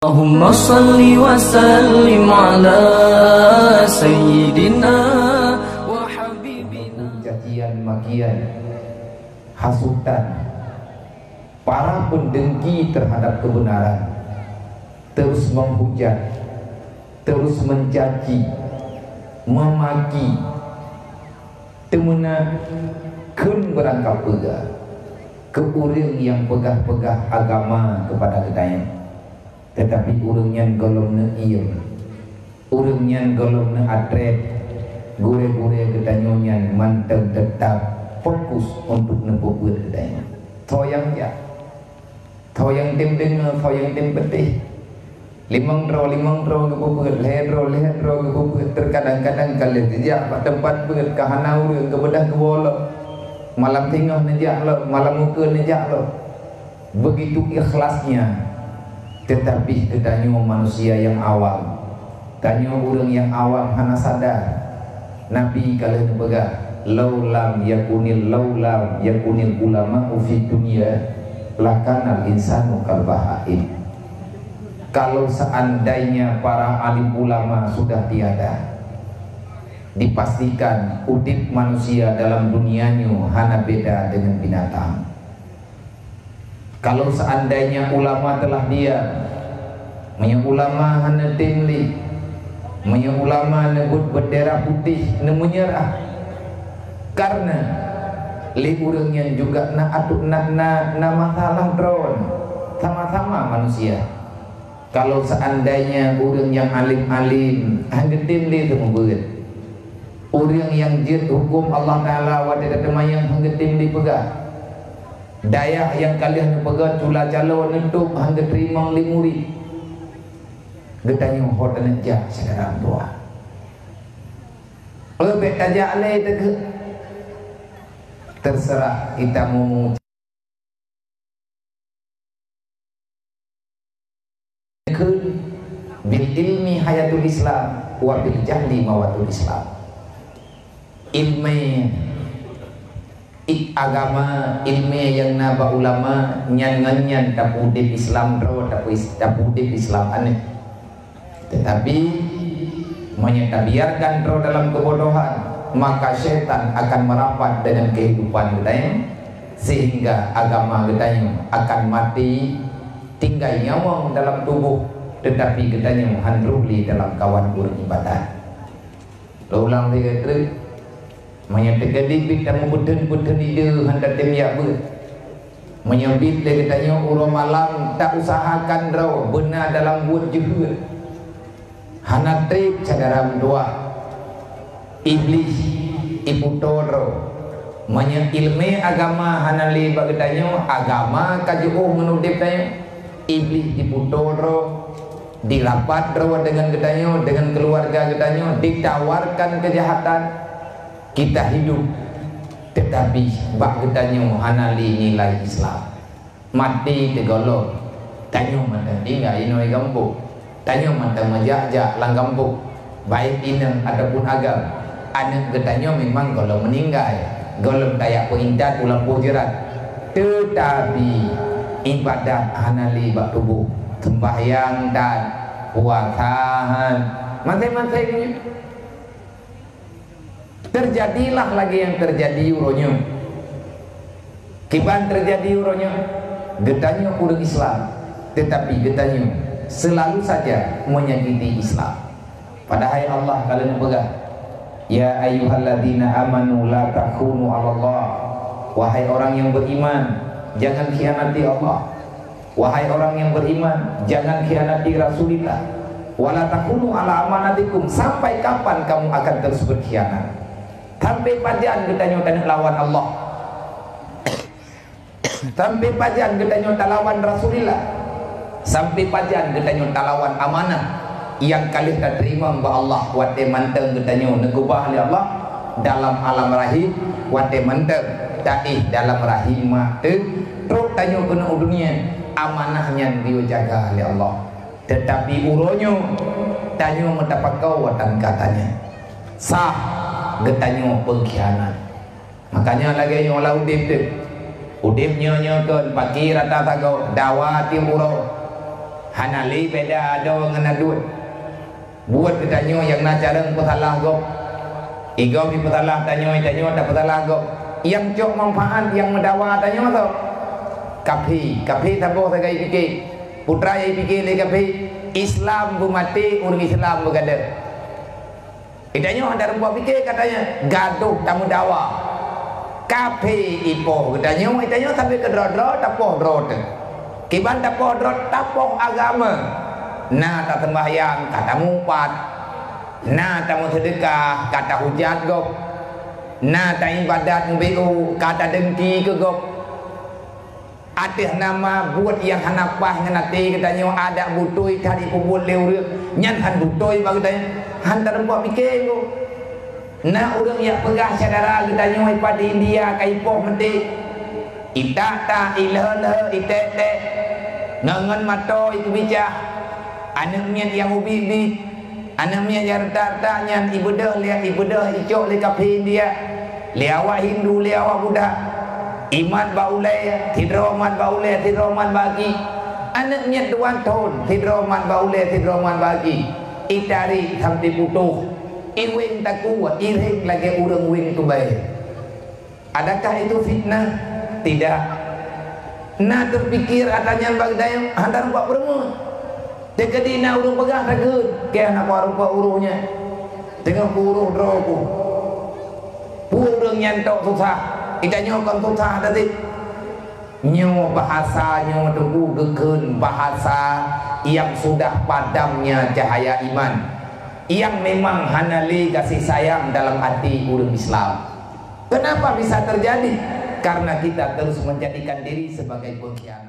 Allahumma salli wa sallim ala sayyidina wa habibina. Cacian makian, hasutan, para pendengki terhadap kebenaran, terus menghujat, terus mencaci, memaki, temuna kun berangkap pegah ke orang yang pegah-pegah agama kepada ketanya. Tetapi urangnya golong na iem, urangnya golong na atret, gure-gure ketanyonya manteng tetap fokus untuk nepukut ketanya. Thoyang ya, thoyang tim dengar, thoyang tim petih. Limang dro kepukut, leher dro kepukut. Terkadang-kadang kalian sejak pak tempat berat kahana urang kebedah kewala. Malam tengah nejak lo, malam muka nejak lo. Begitu ikhlasnya. Tetapi ketanyo manusia yang awam, tanyo orang yang awam hana sadar. Nabi kalau berpegang laulam yakunil ulama fi dunya lakanal insanu kal bahaim. Kalau seandainya para alim ulama sudah tiada, dipastikan udip manusia dalam dunianya hana beda dengan binatang. Kalau seandainya ulama telah diam, punya ulama hana timli, punya ulama nebut bendera putih ne menyerah. Karena li urangnya juga na atuk na masalah drone sama-sama manusia. Kalau seandainya urang yang alim-alim hana timli tu membeut. Urang yang jid hukum Allah Taala wa tadamayang hana timli pegah. Daya yang kalian pegang cula calo nentuk hangga terima limuri. Getanya hotan aja sekarang tua. Lebih tajak le tege. Terserah kita mau bil ilmi hayatul Islam wa bil jahli mawatul Islam. Ilmi agama ilmu yang naba ulama nyan tapudip Islam ro tapudip Islam aneh. Tetapi biarkan ro dalam kebodohan, maka setan akan merapat dengan kehidupan kita, sehingga agama kita akan mati tinggal nyawang dalam tubuh, tetapi kita handruli dalam kawan beribadah. Ulang tiga trik menyatakan kita membuden ide hendak temyak ber menyambit dia katanya urang malam tak usahakan raw benar dalam buat jehud hana trik cadaram doa iblis iputoro menya ilmu agama hana li bagatanya agama kajuh menudip tanya iblis iputoro dirapat raw dengan katanya dengan keluarga katanya ditawarkan kejahatan. Kita hidup, tetapi bak ketanya hanali nilai Islam. Mati tegolong, tanya mata tinggal inoi gambuk, tanya mata majak langgambuk, baik inang ataupun agam. Anak ketanya memang golong meninggal, golong dayak perindat ulang pujiran. Tetapi ibadat hanali bak tubuh, sembahyang dan puasahan, masing-masing. Terjadilah lagi yang terjadi uronya. Kiban terjadi uronya. Getanya urang Islam, tetapi getanya selalu saja menyakiti Islam. Padahal Allah kalian pegang. Ya ayyuhalladzina amanu la takhunu 'alallah. Wahai orang yang beriman, jangan khianati Allah. Wahai orang yang beriman, jangan khianati Rasulullah. Wala takhunu 'ala amanatikum. Sampai kapan kamu akan terus berkhianat? Sampai pajan ketanya tak lawan Allah, sampai pajan ketanya tak lawan Rasulullah, sampai pajan ketanya tak lawan amanah yang kalian tak terima mbak Allah. Wate manteng ketanya negubah oleh Allah dalam alam rahim, wate manteng taih dalam rahim mate terus tanya kena dunia amanahnya dia jaga oleh Allah. Tetapi uronyo tanya mendapat kau watan katanya sah getanya pengkhianat. Makanya lagi nyola udip tu udip nyonya kan pagi rata tago dawa timuro Hanali beda ada dengan adut. Buat ditanya yang nak cara petalah gop. Igo di petalah tanya tak petalah gop. Yang cok manfaat yang mendawa tanya tu. Kapi taboh tagai fikir. Putra yang fikir le kapi. Islam bermati, orang Islam bergada. Itanya ada rembuat fikir katanya gaduh tamu dawa. Kapi ipoh katanya itanya sampai ke dro tapoh dro. Kiban tapoh dro tapoh agama. Nah tak sembahyang kata mumpat. Nah tak mau sedekah kata hujat gop. Nah tak ibadat mbiu kata dengki ke gop. Atas nama buat yang hanapah nganati katanya ada butoi tadi kubul leureuk nyan han butoi bagi tanya hantar buat fikir tu. Nah orang yang pegah saudara katanya mai pada India kai poh menti. Ita ta ileh itete ngangan mato itu bijah. Anak mian yang ubi anak mian yang rata nyan ibadah icok le kapi India. Le awak Hindu le awak Buddha. Iman baulai, tidroman baulai, tidroman bagi. Anaknya tuan tahun, tidroman baulai, tidroman bagi. Itari sampai putuh. Iwing tak kuat, iring lagi urang wing tu baik. Adakah itu fitnah? Tidak. Nah terpikir katanya bagdayang hantar buat perempuan. Jika dina urung pegah ragut, kaya nak rupa uruhnya. Tengah uruh droku. Urang nyantok susah. Itanya kan susah tadi. Nyo bahasa nyo teguh geken bahasa yang sudah padamnya cahaya iman, yang memang hanali kasih sayang dalam hati orang Islam. Kenapa bisa terjadi? Karena kita terus menjadikan diri sebagai pengkhianat.